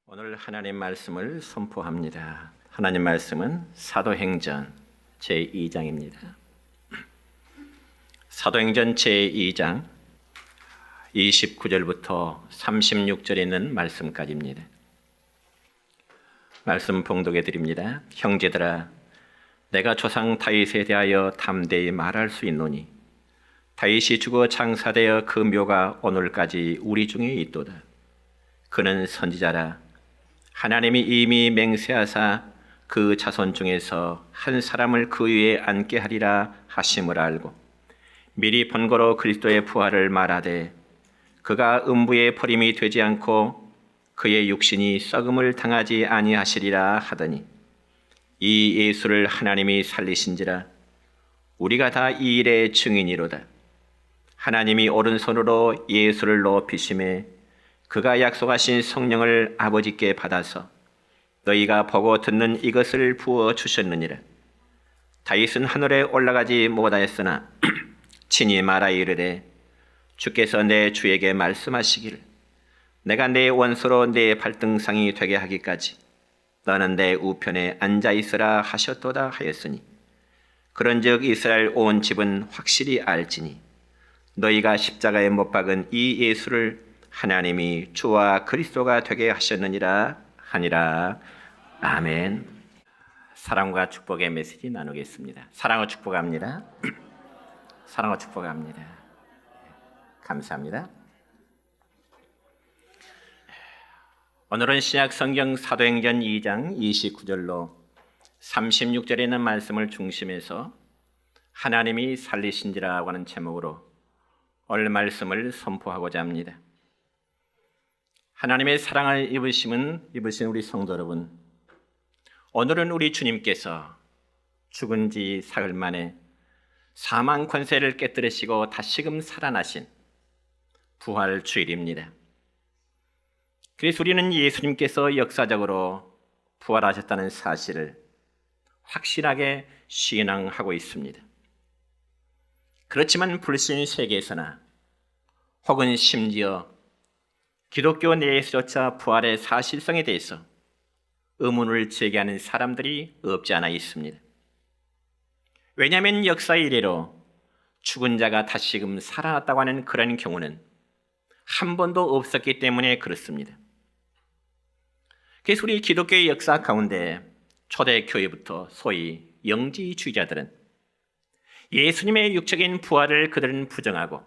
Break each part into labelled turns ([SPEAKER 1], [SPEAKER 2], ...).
[SPEAKER 1] 오늘 하나님 말씀을 선포합니다. 하나님 말씀은 사도행전 제2장입니다. 사도행전 제2장 29절부터 36절에 있는 말씀까지입니다. 말씀 봉독해 드립니다. 형제들아, 내가 조상 다윗에 대하여 담대히 말할 수 있노니 다윗이 죽어 장사되어 그 묘가 오늘까지 우리 중에 있도다. 그는 선지자라. 하나님이 이미 맹세하사 그 자손 중에서 한 사람을 그 위에 앉게 하리라 하심을 알고 미리 번거로 그리스도의 부활을 말하되 그가 음부의 버림이 되지 않고 그의 육신이 썩음을 당하지 아니하시리라 하더니 이 예수를 하나님이 살리신지라. 우리가 다 이 일의 증인이로다. 하나님이 오른손으로 예수를 높이심에 그가 약속하신 성령을 아버지께 받아서 너희가 보고 듣는 이것을 부어 주셨느니라. 다윗은 하늘에 올라가지 못하였으나 친히 말하 이르되 주께서 내 주에게 말씀하시기를 내가 내 원수로 내 발등상이 되게 하기까지 너는 내 우편에 앉아 있으라 하셨도다 하였으니 그런즉 이스라엘 온 집은 확실히 알지니 너희가 십자가에 못 박은 이 예수를 하나님이 주와 그리스도가 되게 하셨느니라 하니라. 아멘. 사랑과 축복의 메시지 나누겠습니다. 사랑과 축복합니다. 사랑과 축복합니다. 감사합니다. 오늘은 신약 성경 사도행전 2장 29절로 36절에 있는 말씀을 중심해서 하나님이 살리신지라고 하는 제목으로 오늘 말씀을 선포하고자 합니다. 하나님의 사랑을 입으신 우리 성도 여러분, 오늘은 우리 주님께서 죽은 지 사흘 만에 사망 권세를 깨뜨리시고 다시금 살아나신 부활 주일입니다. 그래서 우리는 예수님께서 역사적으로 부활하셨다는 사실을 확실하게 신앙하고 있습니다. 그렇지만 불신 세계에서나 혹은 심지어 기독교 내에서조차 부활의 사실성에 대해서 의문을 제기하는 사람들이 없지 않아 있습니다. 왜냐하면 역사 이래로 죽은 자가 다시금 살아났다고 하는 그런 경우는 한 번도 없었기 때문에 그렇습니다. 그래서 우리 기독교의 역사 가운데 초대교회부터 소위 영지주의자들은 예수님의 육적인 부활을 그들은 부정하고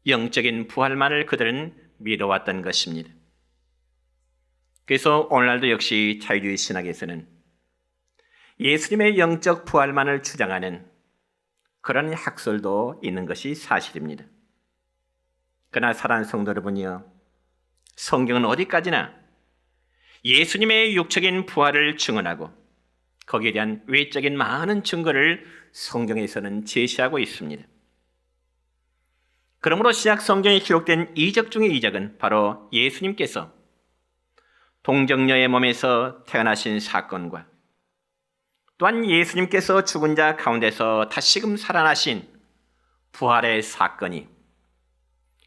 [SPEAKER 1] 영적인 부활만을 그들은 믿어왔던 것입니다. 그래서 오늘날도 역시 자유주의 신학에서는 예수님의 영적 부활만을 주장하는 그런 학설도 있는 것이 사실입니다. 그러나 사랑하는 성도 여러분이요, 성경은 어디까지나 예수님의 육적인 부활을 증언하고 거기에 대한 외적인 많은 증거를 성경에서는 제시하고 있습니다. 그러므로 신약 성경에 기록된 이적 중의 이적은 바로 예수님께서 동정녀의 몸에서 태어나신 사건과 또한 예수님께서 죽은 자 가운데서 다시금 살아나신 부활의 사건이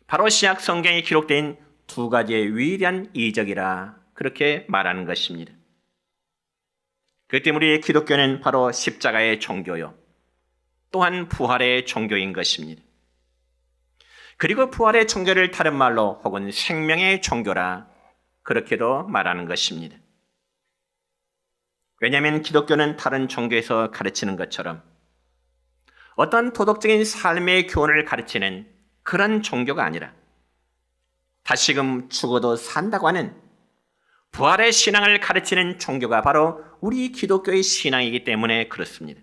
[SPEAKER 1] 바로 신약 성경에 기록된 두 가지의 위대한 이적이라 그렇게 말하는 것입니다. 그 때문에 우리의 기독교는 바로 십자가의 종교요, 또한 부활의 종교인 것입니다. 그리고 부활의 종교를 다른 말로 혹은 생명의 종교라 그렇게도 말하는 것입니다. 왜냐하면 기독교는 다른 종교에서 가르치는 것처럼 어떤 도덕적인 삶의 교훈을 가르치는 그런 종교가 아니라 다시금 죽어도 산다고 하는 부활의 신앙을 가르치는 종교가 바로 우리 기독교의 신앙이기 때문에 그렇습니다.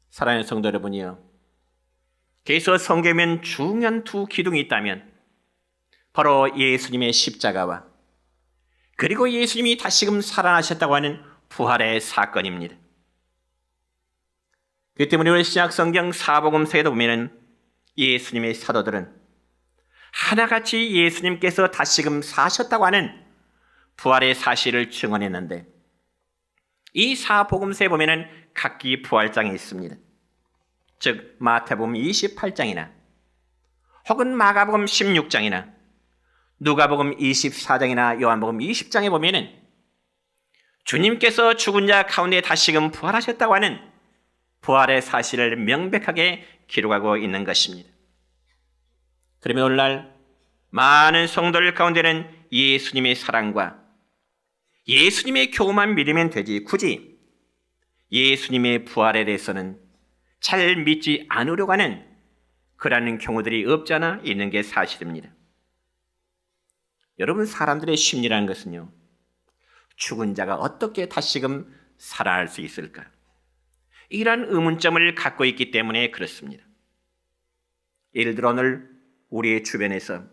[SPEAKER 1] 사랑하는 성도 여러분이요, 그래서 성경에는 중요한 두 기둥이 있다면 바로 예수님의 십자가와 그리고 예수님이 다시금 살아나셨다고 하는 부활의 사건입니다. 그 때문에 우리 신약 성경 사복음서에도 보면 예수님의 사도들은 하나같이 예수님께서 다시금 사셨다고 하는 부활의 사실을 증언했는데 이 사복음서에 보면 각기 부활장이 있습니다. 즉 마태복음 28장이나 혹은 마가복음 16장이나 누가복음 24장이나 요한복음 20장에 보면은 주님께서 죽은 자 가운데 다시금 부활하셨다고 하는 부활의 사실을 명백하게 기록하고 있는 것입니다. 그러면 오늘날 많은 성도들 가운데는 예수님의 사랑과 예수님의 교훈만 믿으면 되지 굳이 예수님의 부활에 대해서는 잘 믿지 않으려고 하는 그러한 경우들이 없지 않아 있는 게 사실입니다. 여러분, 사람들의 심리라는 것은요, 죽은 자가 어떻게 다시금 살아날 수 있을까? 이러한 의문점을 갖고 있기 때문에 그렇습니다. 예를 들어 오늘 우리의 주변에서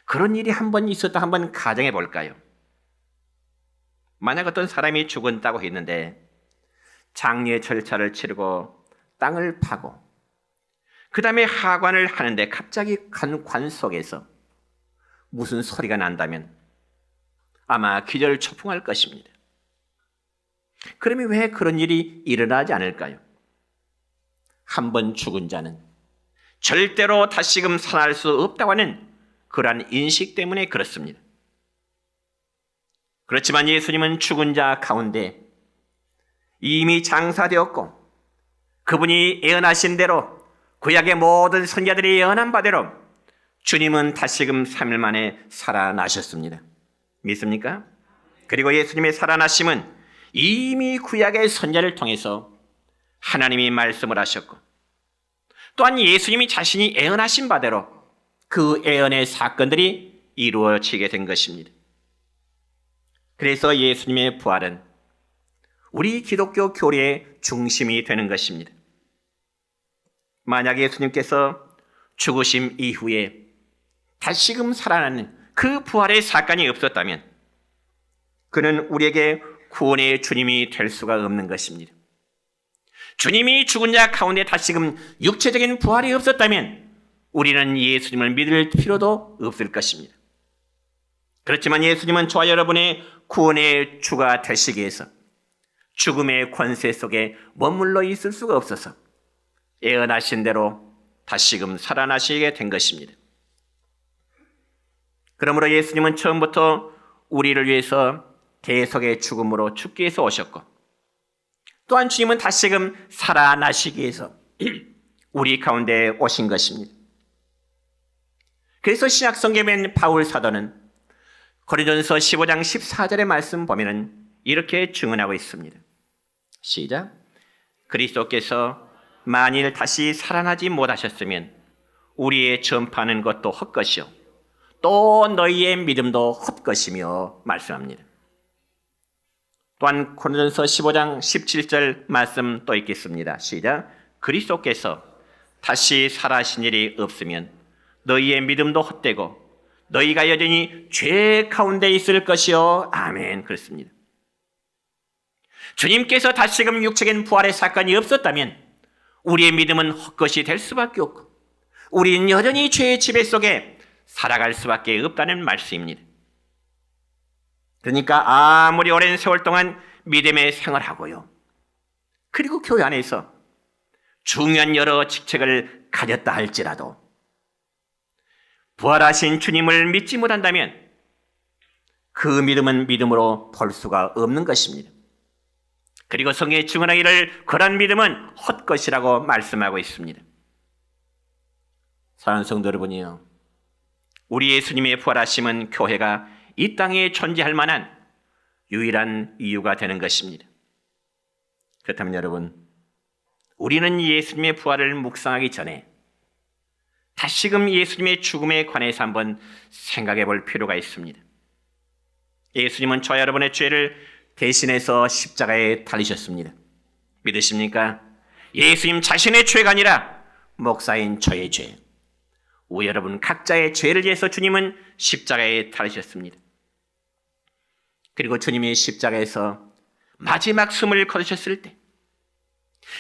[SPEAKER 1] 그런 일이 한번 있었다 한번 가정해 볼까요? 만약 어떤 사람이 죽었다고 했는데 장례 절차를 치르고 땅을 파고 그 다음에 하관을 하는데 갑자기 관 속에서 무슨 소리가 난다면 아마 기절초풍할 것입니다. 그러면 왜 그런 일이 일어나지 않을까요? 한번 죽은 자는 절대로 다시금 살아날 수 없다고 하는 그러한 인식 때문에 그렇습니다. 그렇지만 예수님은 죽은 자 가운데 이미 장사되었고 그분이 예언하신 대로 구약의 모든 선지자들이 예언한 바대로 주님은 다시금 3일 만에 살아나셨습니다. 믿습니까? 그리고 예수님의 살아나심은 이미 구약의 선지자를 통해서 하나님이 말씀을 하셨고 또한 예수님이 자신이 예언하신 바대로 그 예언의 사건들이 이루어지게 된 것입니다. 그래서 예수님의 부활은 우리 기독교 교리의 중심이 되는 것입니다. 만약 예수님께서 죽으심 이후에 다시금 살아나는 그 부활의 사건이 없었다면 그는 우리에게 구원의 주님이 될 수가 없는 것입니다. 주님이 죽은 자 가운데 다시금 육체적인 부활이 없었다면 우리는 예수님을 믿을 필요도 없을 것입니다. 그렇지만 예수님은 저와 여러분의 구원의 주가 되시기 위해서 죽음의 권세 속에 머물러 있을 수가 없어서 예언하신 대로 다시금 살아나시게 된 것입니다. 그러므로 예수님은 처음부터 우리를 위해서 대속의 죽음으로 죽기 위해서 오셨고 또한 주님은 다시금 살아나시기 위해서 우리 가운데 오신 것입니다. 그래서 신약 성경에 바울 사도는 고린도전서 15장 14절의 말씀 보면은 이렇게 증언하고 있습니다. 시작. 그리스도께서 만일 다시 살아나지 못하셨으면 우리의 전파하는 것도 헛것이요 또 너희의 믿음도 헛것이며 말씀합니다. 또한 고린도전서 15장 17절 말씀 또 읽겠습니다. 시작. 그리스도께서 다시 살아신 일이 없으면 너희의 믿음도 헛되고 너희가 여전히 죄 가운데 있을 것이요. 아멘. 그렇습니다. 주님께서 다시금 육체적인 부활의 사건이 없었다면 우리의 믿음은 헛것이 될 수밖에 없고 우리는 여전히 죄의 지배 속에 살아갈 수밖에 없다는 말씀입니다. 그러니까 아무리 오랜 세월 동안 믿음의 생활하고요. 그리고 교회 안에서 중요한 여러 직책을 가졌다 할지라도 부활하신 주님을 믿지 못한다면 그 믿음은 믿음으로 볼 수가 없는 것입니다. 그리고 성경에 증언하기를 그런 믿음은 헛것이라고 말씀하고 있습니다. 사랑하는 성도 여러분이요, 우리 예수님의 부활하심은 교회가 이 땅에 존재할 만한 유일한 이유가 되는 것입니다. 그렇다면 여러분, 우리는 예수님의 부활을 묵상하기 전에 다시금 예수님의 죽음에 관해서 한번 생각해 볼 필요가 있습니다. 예수님은 저와 여러분의 죄를 대신해서 십자가에 달리셨습니다. 믿으십니까? 예수님 자신의 죄가 아니라 목사인 저의 죄, 우리 여러분 각자의 죄를 위해서 주님은 십자가에 달리셨습니다. 그리고 주님이 십자가에서 마지막 숨을 거두셨을 때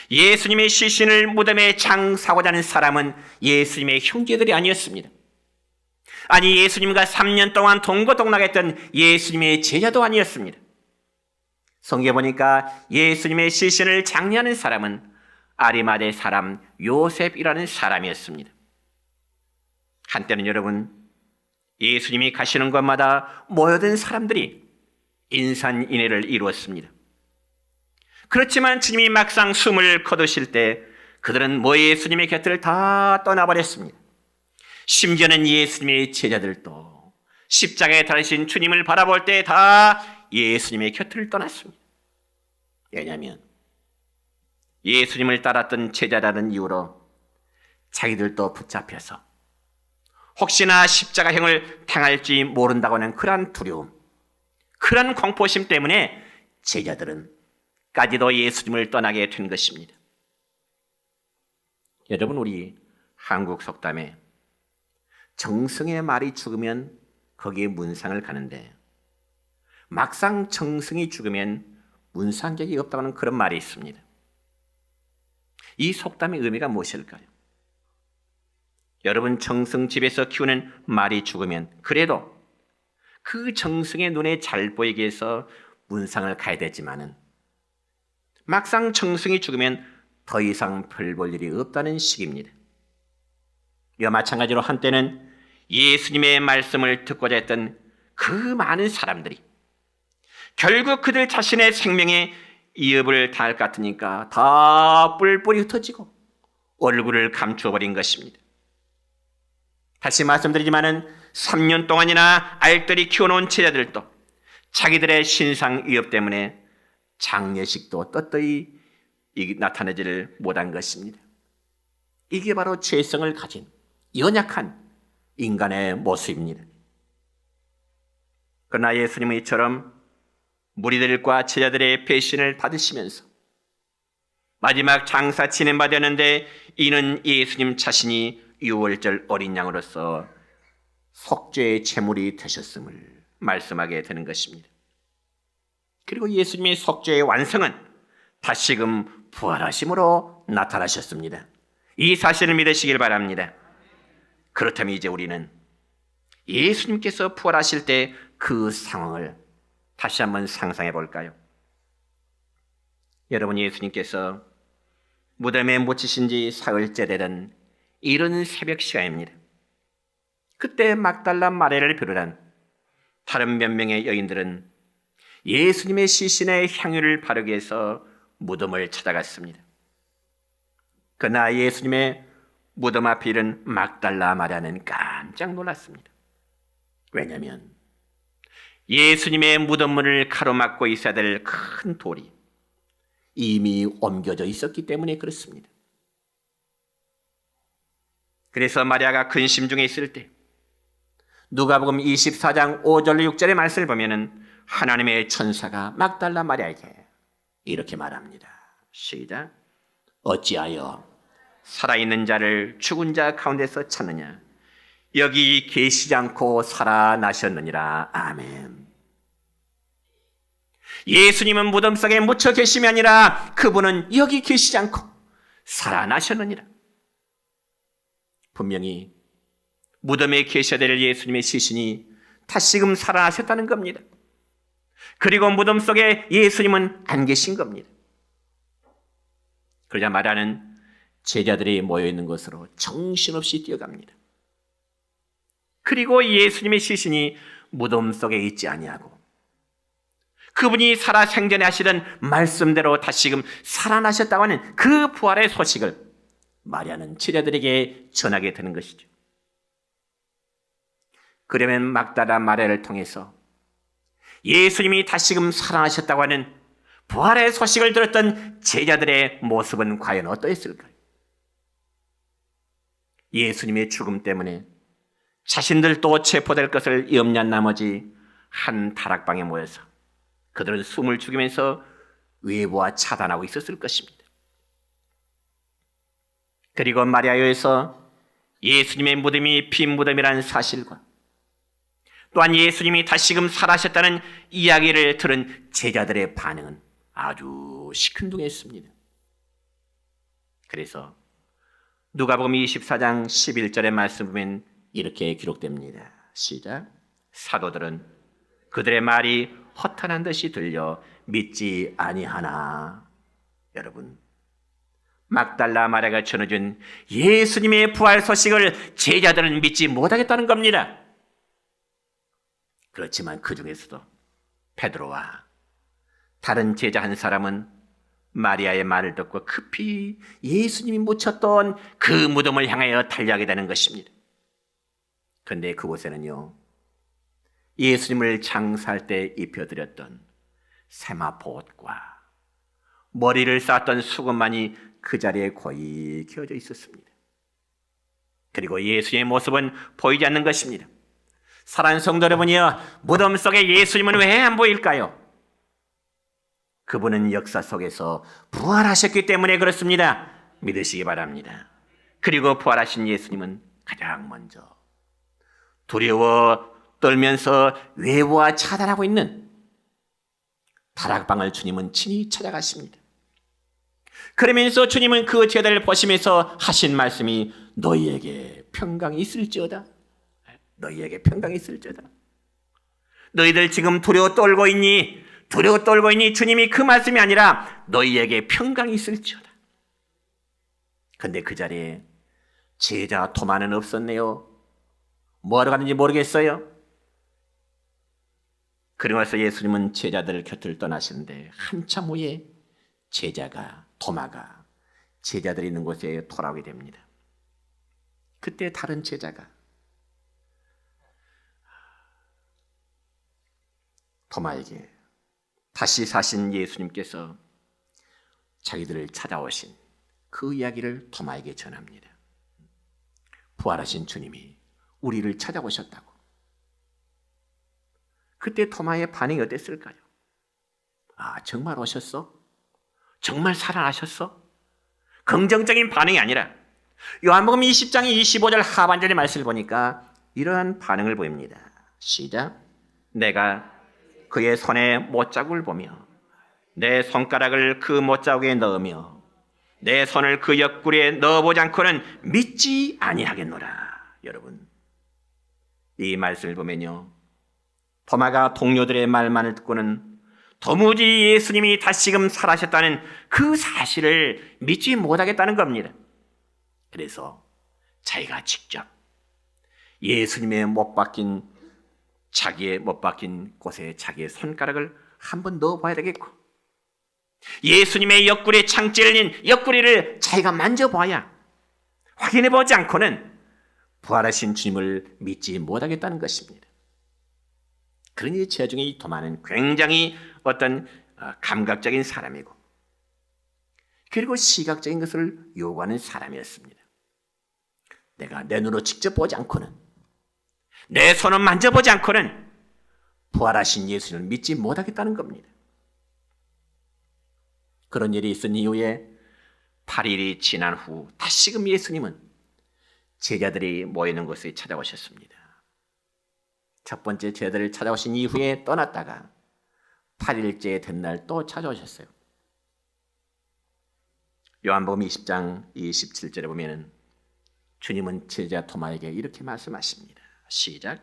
[SPEAKER 1] 예수님의 시신을 무덤에 장사하고자 하는 사람은 예수님의 형제들이 아니었습니다. 아니, 예수님과 3년 동안 동거동락했던 예수님의 제자도 아니었습니다. 성경에 보니까 예수님의 시신을 장례하는 사람은 아리마대 사람 요셉이라는 사람이었습니다. 한때는 여러분, 예수님이 가시는 곳마다 모여든 사람들이 인산인해를 이루었습니다. 그렇지만 주님이 막상 숨을 거두실 때 그들은 예수님의 곁을 다 떠나버렸습니다. 심지어는 예수님의 제자들도 십자가에 달리신 주님을 바라볼 때 다 예수님의 곁을 떠났습니다. 왜냐하면 예수님을 따랐던 제자라는 이유로 자기들도 붙잡혀서 혹시나 십자가형을 당할지 모른다고 하는 그러한 두려움, 그러한 공포심 때문에 제자들은 까지도 예수님을 떠나게 된 것입니다. 여러분, 우리 한국 속담에 정승의 말이 죽으면 거기에 문상을 가는데 막상 정승이 죽으면 문상객이 없다는 그런 말이 있습니다. 이 속담의 의미가 무엇일까요? 여러분, 정승 집에서 키우는 말이 죽으면 그래도 그 정승의 눈에 잘 보이게 해서 문상을 가야 되지만은 막상 정승이 죽으면 더 이상 별 볼 일이 없다는 식입니다. 이와 마찬가지로 한때는 예수님의 말씀을 듣고자 했던 그 많은 사람들이 결국 그들 자신의 생명에 위협을 당할 것 같으니까 다 뿔뿔이 흩어지고 얼굴을 감추어버린 것입니다. 다시 말씀드리지만은 3년 동안이나 알뜰히 키워놓은 제자들도 자기들의 신상 위협 때문에 장례식도 떳떳이 나타내지를 못한 것입니다. 이게 바로 죄성을 가진 연약한 인간의 모습입니다. 그러나 예수님은 이처럼 무리들과 제자들의 배신을 받으시면서 마지막 장사 진행받았는데 이는 예수님 자신이 유월절 어린 양으로서 속죄의 제물이 되셨음을 말씀하게 되는 것입니다. 그리고 예수님의 속죄의 완성은 다시금 부활하심으로 나타나셨습니다. 이 사실을 믿으시길 바랍니다. 그렇다면 이제 우리는 예수님께서 부활하실 때 그 상황을 다시 한번 상상해 볼까요? 여러분, 예수님께서 무덤에 묻히신 지 사흘째 되던 이른 새벽 시간입니다. 그때 막달라 마리아를 비롯한 다른 몇 명의 여인들은 예수님의 시신에 향유를 바르기 위해서 무덤을 찾아갔습니다. 그러나 예수님의 무덤 앞에 이른 막달라 마리아는 깜짝 놀랐습니다. 왜냐하면 예수님의 무덤문을 가로막고 있어야 될 큰 돌이 이미 옮겨져 있었기 때문에 그렇습니다. 그래서 마리아가 근심 중에 있을 때 누가복음 24장 5절 6절의 말씀을 보면은 하나님의 천사가 막달라 마리아에게 이렇게 말합니다. 시작. 어찌하여 살아있는 자를 죽은 자 가운데서 찾느냐? 여기 계시지 않고 살아나셨느니라. 아멘. 예수님은 무덤 속에 묻혀 계심이 아니라 그분은 여기 계시지 않고 살아나셨느니라. 분명히 무덤에 계셔야 될 예수님의 시신이 다시금 살아나셨다는 겁니다. 그리고 무덤 속에 예수님은 안 계신 겁니다. 그러자 마리아는 제자들이 모여있는 곳으로 정신없이 뛰어갑니다. 그리고 예수님의 시신이 무덤 속에 있지 아니하고 그분이 살아 생전에 하시던 말씀대로 다시금 살아나셨다고 하는 그 부활의 소식을 마리아는 제자들에게 전하게 되는 것이죠. 그러면 막달라 마리아를 통해서 예수님이 다시금 살아나셨다고 하는 부활의 소식을 들었던 제자들의 모습은 과연 어떠했을까요? 예수님의 죽음 때문에 자신들도 체포될 것을 염려한 나머지 한 다락방에 모여서 그들은 숨을 죽이면서 외부와 차단하고 있었을 것입니다. 그리고 마리아에서 예수님의 무덤이 빈 무덤이라는 사실과 또한 예수님이 다시금 살아셨다는 이야기를 들은 제자들의 반응은 아주 시큰둥했습니다. 그래서 누가복음 24장 11절의 말씀 보면 이렇게 기록됩니다. 시작. 사도들은 그들의 말이 허탄한 듯이 들려 믿지 아니하나. 여러분, 막달라 마리아가 전해준 예수님의 부활 소식을 제자들은 믿지 못하겠다는 겁니다. 그렇지만 그 중에서도 베드로와 다른 제자 한 사람은 마리아의 말을 듣고 급히 예수님이 묻혔던 그 무덤을 향하여 달려가게 되는 것입니다. 그런데 그곳에는요, 예수님을 장사할 때 입혀드렸던 세마포옷과 머리를 쌓았던 수건만이 그 자리에 고이 켜져 있었습니다. 그리고 예수의 모습은 보이지 않는 것입니다. 사랑하는 성도 여러분이여, 무덤 속에 예수님은 왜 안 보일까요? 그분은 역사 속에서 부활하셨기 때문에 그렇습니다. 믿으시기 바랍니다. 그리고 부활하신 예수님은 가장 먼저 두려워 떨면서 외부와 차단하고 있는 다락방을 주님은 친히 찾아가십니다. 그러면서 주님은 그 제자를 보시면서 하신 말씀이 너희에게 평강이 있을지어다. 너희에게 평강이 있을지어다. 너희들 지금 두려워 떨고 있니? 두려워 떨고 있니? 주님이 그 말씀이 아니라 너희에게 평강이 있을지어다. 그런데 그 자리에 제자 토마는 없었네요. 뭐하러 가는지 모르겠어요. 그러고 나서 예수님은 제자들 곁을 떠나시는데 한참 후에 토마가 제자들이 있는 곳에 돌아오게 됩니다. 그때 다른 제자가 토마에게 다시 사신 예수님께서 자기들을 찾아오신 그 이야기를 토마에게 전합니다. 부활하신 주님이 우리를 찾아오셨다고. 그때 토마의 반응이 어땠을까요? 아, 정말 오셨어? 정말 살아나셨어? 긍정적인 반응이 아니라 요한복음 20장 25절 하반절의 말씀을 보니까 이러한 반응을 보입니다. 시작. 내가 그의 손에 못자국을 보며 내 손가락을 그 못자국에 넣으며 내 손을 그 옆구리에 넣어보지 않고는 믿지 아니하겠노라. 여러분, 이 말씀을 보면요, 토마가 동료들의 말만을 듣고는 도무지 예수님이 다시금 살아셨다는 그 사실을 믿지 못하겠다는 겁니다. 그래서 자기가 직접 예수님의 자기의 못 박힌 곳에 자기의 손가락을 한번 넣어봐야 되겠고, 예수님의 옆구리에 창 찔린 옆구리를 자기가 만져봐야, 확인해보지 않고는 부활하신 주님을 믿지 못하겠다는 것입니다. 그러니 제 중에 이 토마는 굉장히 어떤 감각적인 사람이고, 그리고 시각적인 것을 요구하는 사람이었습니다. 내가 내 눈으로 직접 보지 않고는, 내 손을 만져보지 않고는 부활하신 예수님을 믿지 못하겠다는 겁니다. 그런 일이 있은 이후에 8일이 지난 후 다시금 예수님은 제자들이 모이는 곳에 찾아오셨습니다. 첫 번째 제자들을 찾아오신 이후에 떠났다가 8일째 된 날 또 찾아오셨어요. 요한복음 20장 27절에 보면 주님은 제자 토마에게 이렇게 말씀하십니다. 시작.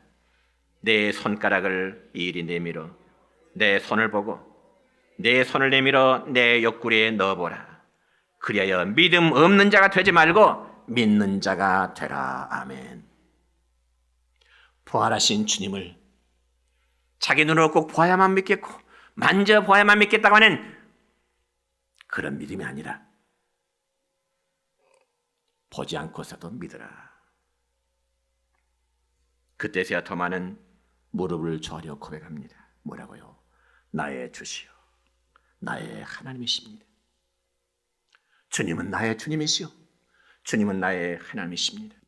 [SPEAKER 1] 내 손가락을 이리 내밀어 내 손을 보고 내 손을 내밀어 내 옆구리에 넣어보라. 그리하여 믿음 없는 자가 되지 말고 믿는 자가 되라. 아멘. 부활하신 주님을 자기 눈으로 꼭 보아야만 믿겠고 만져보아야만 믿겠다고 하는 그런 믿음이 아니라 보지 않고서도 믿으라. 그때서야 토마는 무릎을 조아려 고백합니다. 뭐라고요? 나의 주시오, 나의 하나님이십니다. 주님은 나의 주님이시오, 주님은 나의 하나님이십니다.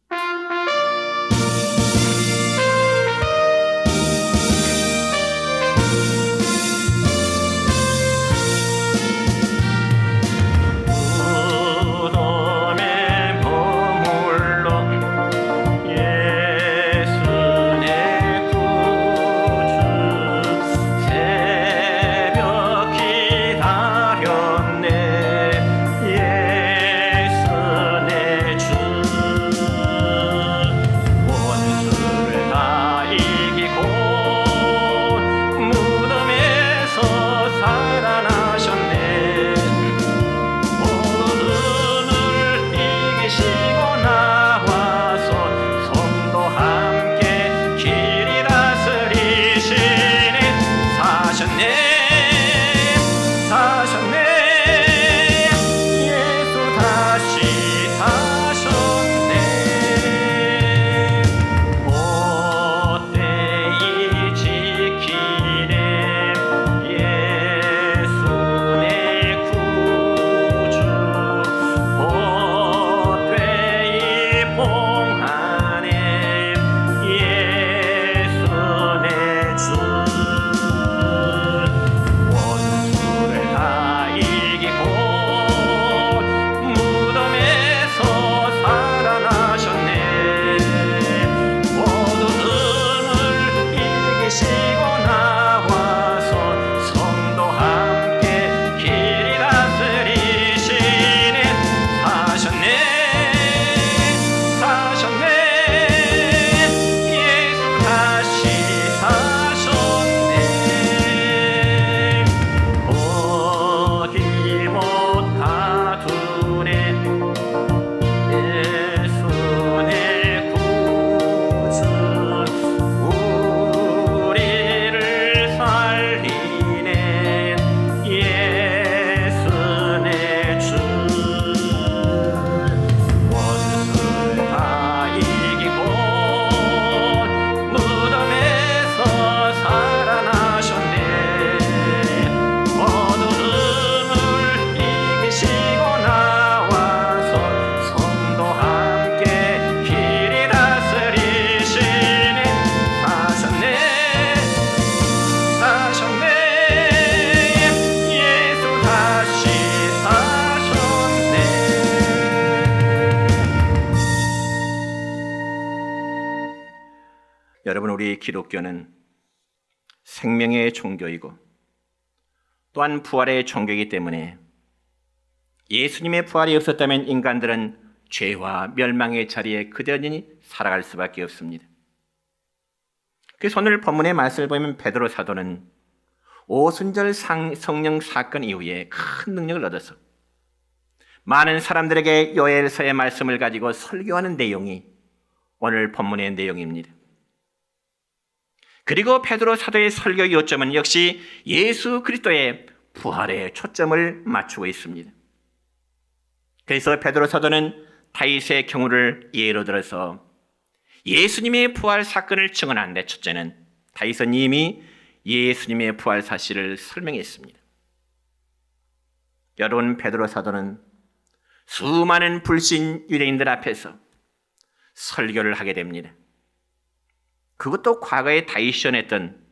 [SPEAKER 1] 여러분, 우리 기독교는 생명의 종교이고 또한 부활의 종교이기 때문에 예수님의 부활이 없었다면 인간들은 죄와 멸망의 자리에 그대로 살아갈 수밖에 없습니다. 그래서 오늘 본문의 말씀을 보면 베드로 사도는 오순절 성령 사건 이후에 큰 능력을 얻어서 많은 사람들에게 요엘서의 말씀을 가지고 설교하는 내용이 오늘 본문의 내용입니다. 그리고 베드로 사도의 설교 요점은 역시 예수 그리스도의 부활에 초점을 맞추고 있습니다. 그래서 베드로 사도는 다윗의 경우를 예로 들어서 예수님의 부활 사건을 증언하는데, 첫째는 다윗은 이미 예수님의 부활 사실을 설명했습니다. 여러분, 베드로 사도는 수많은 불신 유대인들 앞에서 설교를 하게 됩니다. 그것도 과거에 다윗이 전했던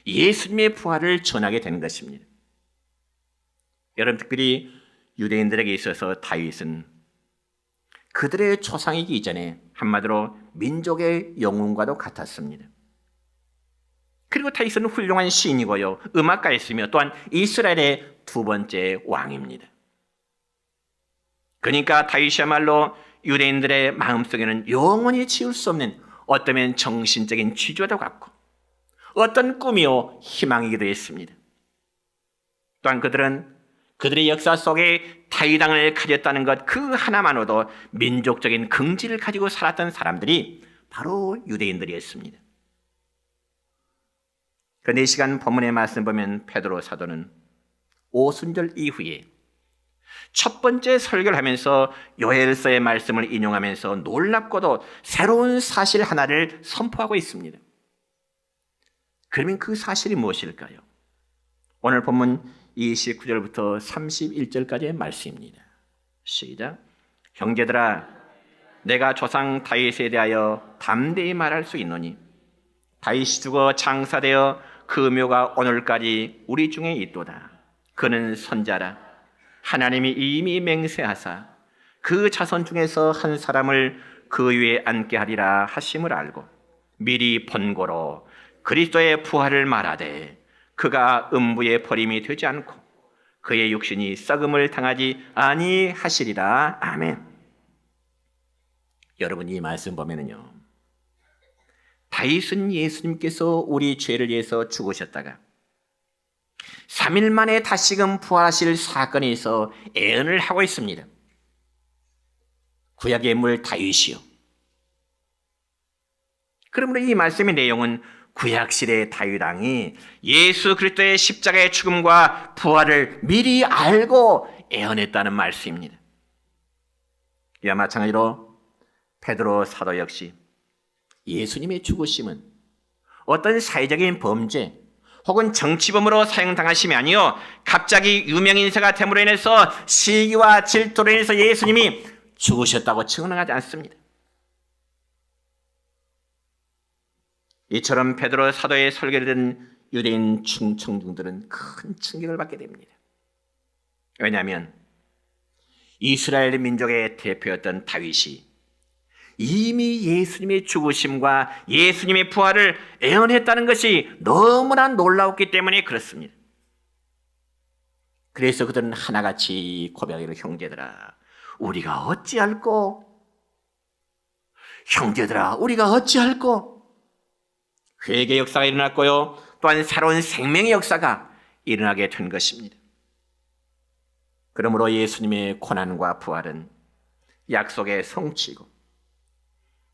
[SPEAKER 1] 예수님의 부활을 전하게 되는 것입니다. 여러분, 특별히 유대인들에게 있어서 다윗은 그들의 조상이기 이전에 한마디로 민족의 영웅과도 같았습니다. 그리고 다윗은 훌륭한 시인이고요, 음악가였으며 또한 이스라엘의 두 번째 왕입니다. 그러니까 다윗이야말로 유대인들의 마음속에는 영원히 지울 수 없는 어쩌면 정신적인 지주와도 같고 어떤 꿈이요 희망이기도 했습니다. 또한 그들은 그들의 역사 속에 다윗 왕을 가졌다는 것 그 하나만으로도 민족적인 긍지를 가지고 살았던 사람들이 바로 유대인들이었습니다. 그런데 이 시간 본문의 말씀 보면 베드로 사도는 오순절 이후에 첫 번째 설교를 하면서 요엘서의 말씀을 인용하면서 놀랍고도 새로운 사실 하나를 선포하고 있습니다. 그러면 그 사실이 무엇일까요? 오늘 본문 29절부터 31절까지의 말씀입니다. 시작. 형제들아, 내가 조상 다윗에 대하여 담대히 말할 수 있노니 다윗이 죽어 장사되어 그 묘가 오늘까지 우리 중에 있도다. 그는 선자라. 하나님이 이미 맹세하사 그 자손 중에서 한 사람을 그 위에 앉게 하리라 하심을 알고 미리 본고로 그리스도의 부활을 말하되 그가 음부의 버림이 되지 않고 그의 육신이 썩음을 당하지 아니하시리라. 아멘. 여러분, 이 말씀 보면은요, 다윗은 예수님께서 우리 죄를 위해서 죽으셨다가 3일 만에 다시금 부활하실 사건에 있어 애언을 하고 있습니다. 구약의 인물 다윗이요. 그러므로 이 말씀의 내용은 구약시대의 다윗 왕이 예수 그리스도의 십자가의 죽음과 부활을 미리 알고 애언했다는 말씀입니다. 이와 마찬가지로 베드로 사도 역시 예수님의 죽으심은 어떤 사회적인 범죄 혹은 정치범으로 사형당하심이 아니요 갑자기 유명인사가 됨으로 인해서 시기와 질투로 인해서 예수님이 죽으셨다고 증언하지 않습니다. 이처럼 베드로 사도의 설교를 듣는 유대인 청중들은 큰 충격을 받게 됩니다. 왜냐하면 이스라엘 민족의 대표였던 다윗이 이미 예수님의 죽으심과 예수님의 부활을 애언했다는 것이 너무나 놀라웠기 때문에 그렇습니다. 그래서 그들은 하나같이 고백하기로, 형제들아 우리가 어찌할꼬? 형제들아 우리가 어찌할꼬? 회개 역사가 일어났고요, 또한 새로운 생명의 역사가 일어나게 된 것입니다. 그러므로 예수님의 고난과 부활은 약속의 성취고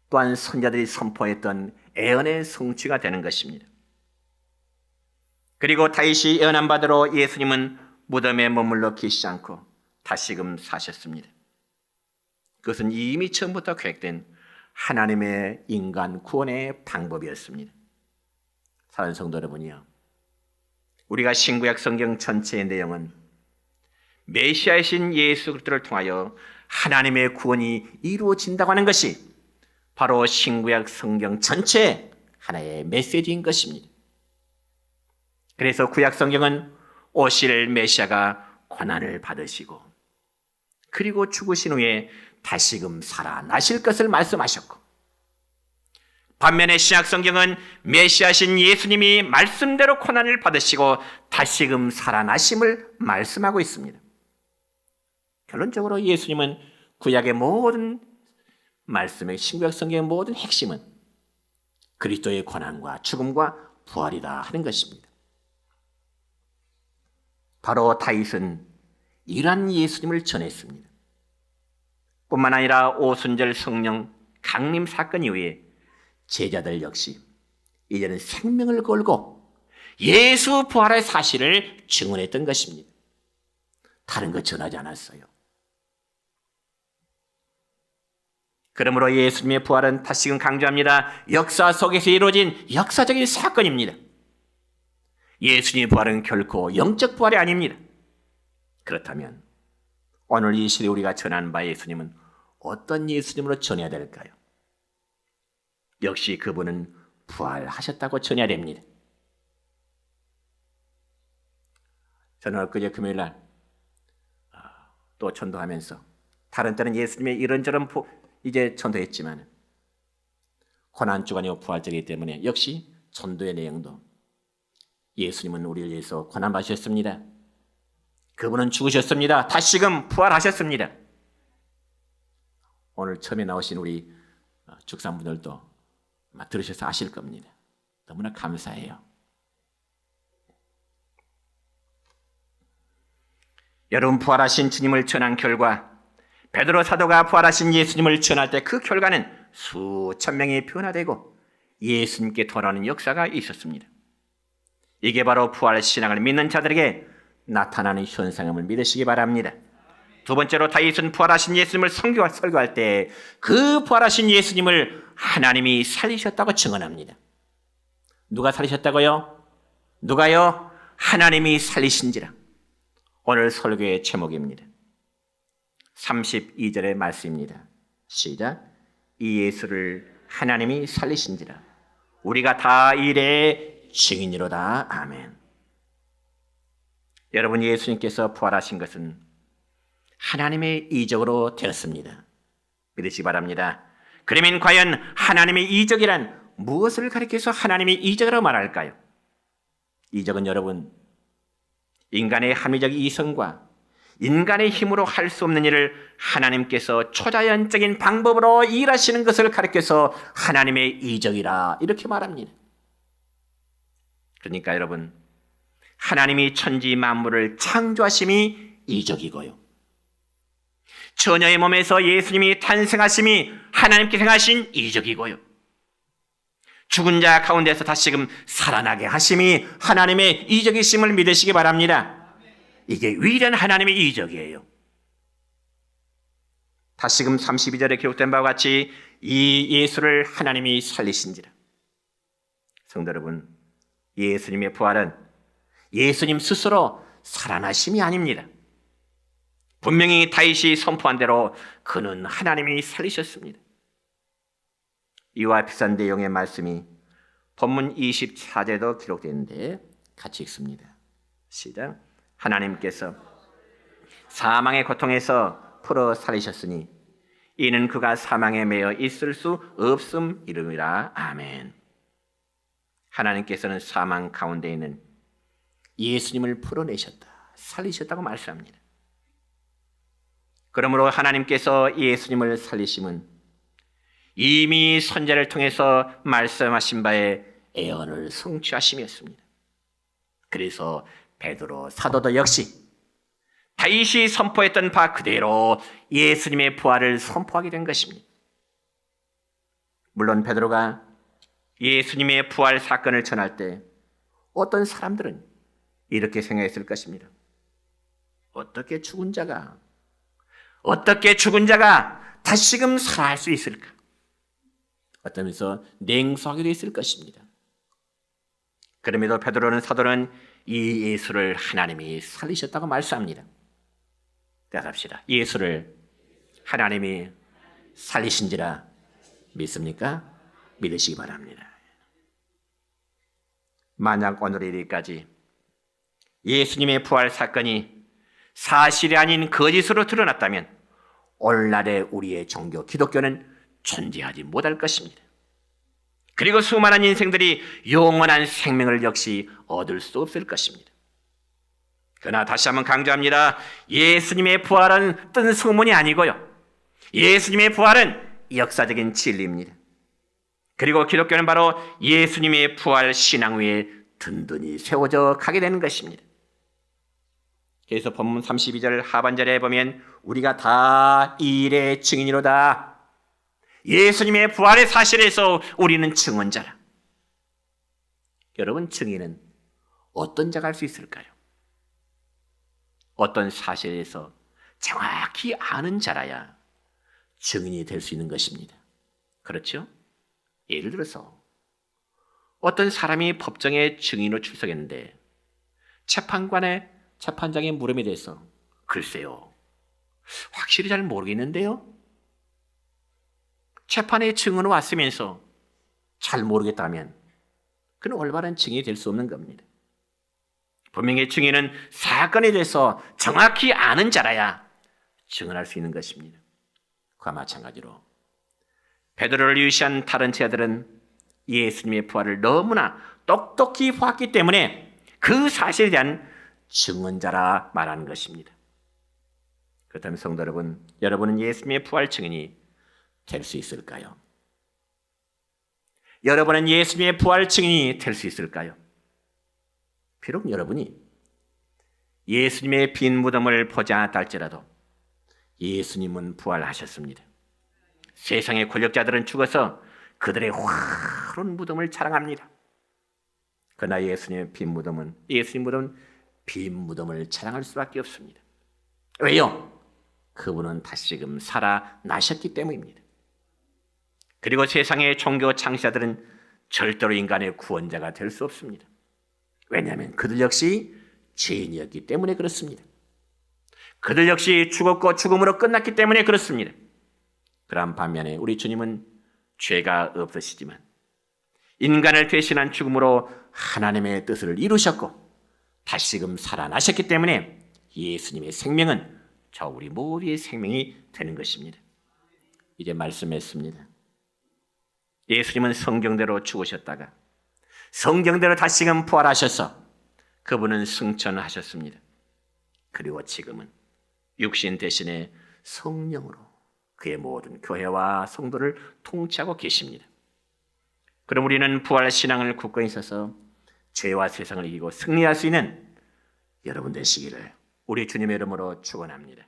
[SPEAKER 1] 또한 선자들이 선포했던 애언의 성취가 되는 것입니다. 그리고 다윗이 애언한 바대로 예수님은 무덤에 머물러 계시지 않고 다시금 사셨습니다. 그것은 이미 처음부터 계획된 하나님의 인간 구원의 방법이었습니다. 사랑하는 성도 여러분이요, 우리가 신구약 성경 전체의 내용은 메시아이신 예수 그리스도를 통하여 하나님의 구원이 이루어진다고 하는 것이 바로 신구약 성경 전체의 하나의 메시지인 것입니다. 그래서 구약 성경은 오실 메시아가 고난을 받으시고 그리고 죽으신 후에 다시금 살아나실 것을 말씀하셨고, 반면에 신약 성경은 메시아신 예수님이 말씀대로 고난을 받으시고 다시금 살아나심을 말씀하고 있습니다. 결론적으로 예수님은 구약의 모든 말씀의 신구약 성경의 모든 핵심은 그리스도의 고난과 죽음과 부활이다 하는 것입니다. 바로 다윗은 이러한 예수님을 전했습니다. 뿐만 아니라 오순절 성령 강림 사건 이후에 제자들 역시 이제는 생명을 걸고 예수 부활의 사실을 증언했던 것입니다. 다른 것 전하지 않았어요. 그러므로 예수님의 부활은 다시금 강조합니다. 역사 속에서 이루어진 역사적인 사건입니다. 예수님의 부활은 결코 영적 부활이 아닙니다. 그렇다면 오늘 이 시대에 우리가 전하는 바 예수님은 어떤 예수님으로 전해야 될까요? 역시 그분은 부활하셨다고 전해야 됩니다. 저는 엊그제 금요일날 또 전도하면서 다른 때는 예수님의 이런저런 이제 전도했지만 고난주가 아니고 부활절이기 때문에 역시 전도의 내용도 예수님은 우리를 위해서 고난받으셨습니다. 그분은 죽으셨습니다. 다시금 부활하셨습니다. 오늘 처음에 나오신 우리 죽상분들도 들으셔서 아실 겁니다. 너무나 감사해요. 여러분, 부활하신 주님을 전한 결과 베드로 사도가 부활하신 예수님을 전할 때 그 결과는 수천 명이 변화되고 예수님께 돌아오는 역사가 있었습니다. 이게 바로 부활 신앙을 믿는 자들에게 나타나는 현상임을 믿으시기 바랍니다. 두 번째로 다윗은 부활하신 예수님을 설교할 때 그 부활하신 예수님을 하나님이 살리셨다고 증언합니다. 누가 살리셨다고요? 누가요? 하나님이 살리신지라. 오늘 설교의 제목입니다. 32절의 말씀입니다. 시작. 이 예수를 하나님이 살리신지라. 우리가 다 이래 증인이로다. 아멘. 여러분, 예수님께서 부활하신 것은 하나님의 이적으로 되었습니다. 믿으시기 바랍니다. 그러면 과연 하나님의 이적이란 무엇을 가리켜서 하나님의 이적이라고 말할까요? 이적은 여러분, 인간의 합리적 이성과 인간의 힘으로 할 수 없는 일을 하나님께서 초자연적인 방법으로 일하시는 것을 가리켜서 하나님의 이적이라 이렇게 말합니다. 그러니까 여러분, 하나님이 천지 만물을 창조하심이 이적이고요, 처녀의 몸에서 예수님이 탄생하심이 하나님께 행하신 이적이고요, 죽은 자 가운데서 다시금 살아나게 하심이 하나님의 이적이심을 믿으시기 바랍니다. 이게 위대한 하나님의 이적이에요. 다시금 32절에 기록된 바와 같이 이 예수를 하나님이 살리신지라. 성도 여러분, 예수님의 부활은 예수님 스스로 살아나심이 아닙니다. 분명히 다윗이 선포한 대로 그는 하나님이 살리셨습니다. 이와 비슷한 내용의 말씀이 본문 24절에도 기록되어 있는데 같이 읽습니다. 시작. 하나님께서 사망의 고통에서 풀어 살리셨으니 이는 그가 사망에 매여 있을 수 없음이름이라. 아멘. 하나님께서는 사망 가운데 있는 예수님을 풀어내셨다, 살리셨다고 말씀합니다. 그러므로 하나님께서 예수님을 살리심은 이미 선지자를 통해서 말씀하신 바의 예언을 성취하심이었습니다. 그래서 베드로 사도도 역시 다윗이 선포했던 바 그대로 예수님의 부활을 선포하게 된 것입니다. 물론 베드로가 예수님의 부활 사건을 전할 때 어떤 사람들은 이렇게 생각했을 것입니다. 어떻게 죽은 자가 다시금 살아날 수 있을까? 어떤 면에서 냉소하게 됐을 것입니다. 그럼에도 베드로는 사도는 이 예수를 하나님이 살리셨다고 말씀합니다. 따라합시다. 예수를 하나님이 살리신지라 믿습니까? 믿으시기 바랍니다. 만약 오늘 이르기까지 예수님의 부활 사건이 사실이 아닌 거짓으로 드러났다면 오늘날의 우리의 종교 기독교는 존재하지 못할 것입니다. 그리고 수많은 인생들이 영원한 생명을 역시 얻을 수 없을 것입니다. 그러나 다시 한번 강조합니다. 예수님의 부활은 뜬 소문이 아니고요. 예수님의 부활은 역사적인 진리입니다. 그리고 기독교는 바로 예수님의 부활 신앙 위에 든든히 세워져 가게 되는 것입니다. 그래서 본문 32절 하반절에 보면 우리가 다 이 일의 증인이로다. 예수님의 부활의 사실에서 우리는 증언자라. 여러분, 증인은 어떤 자가 할 수 있을까요? 어떤 사실에서 정확히 아는 자라야 증인이 될 수 있는 것입니다. 그렇죠? 예를 들어서 어떤 사람이 법정에 증인으로 출석했는데 재판장의 물음에 대해서 글쎄요, 확실히 잘 모르겠는데요. 재판에 증언으로 왔으면서 잘 모르겠다면 그는 올바른 증인이 될 수 없는 겁니다. 분명히 증인은 사건에 대해서 정확히 아는 자라야 증언할 수 있는 것입니다. 그와 마찬가지로 베드로를 유시한 다른 제자들은 예수님의 부활을 너무나 똑똑히 보았기 때문에 그 사실에 대한 증언자라 말하는 것입니다. 그렇다면 성도 여러분, 여러분은 예수님의 부활 증인이 될 수 있을까요? 여러분은 예수님의 부활 증인이 될 수 있을까요? 비록 여러분이 예수님의 빈 무덤을 보지 않았다 할지라도 예수님은 부활하셨습니다. 세상의 권력자들은 죽어서 그들의 화려한 무덤을 자랑합니다. 그러나 예수님의 빈 무덤은 빈 무덤을 자랑할 수밖에 없습니다. 왜요? 그분은 다시금 살아나셨기 때문입니다. 그리고 세상의 종교 창시자들은 절대로 인간의 구원자가 될 수 없습니다. 왜냐하면 그들 역시 죄인이었기 때문에 그렇습니다. 그들 역시 죽었고 죽음으로 끝났기 때문에 그렇습니다. 그런 반면에 우리 주님은 죄가 없으시지만 인간을 대신한 죽음으로 하나님의 뜻을 이루셨고 다시금 살아나셨기 때문에 예수님의 생명은 저 우리 모두의 생명이 되는 것입니다. 이제 말씀했습니다. 예수님은 성경대로 죽으셨다가 성경대로 다시금 부활하셔서 그분은 승천하셨습니다. 그리고 지금은 육신 대신에 성령으로 그의 모든 교회와 성도를 통치하고 계십니다. 그럼 우리는 부활 신앙을 굳건히 서서 죄와 세상을 이기고 승리할 수 있는 여러분 되시기를 우리 주님의 이름으로 축원합니다.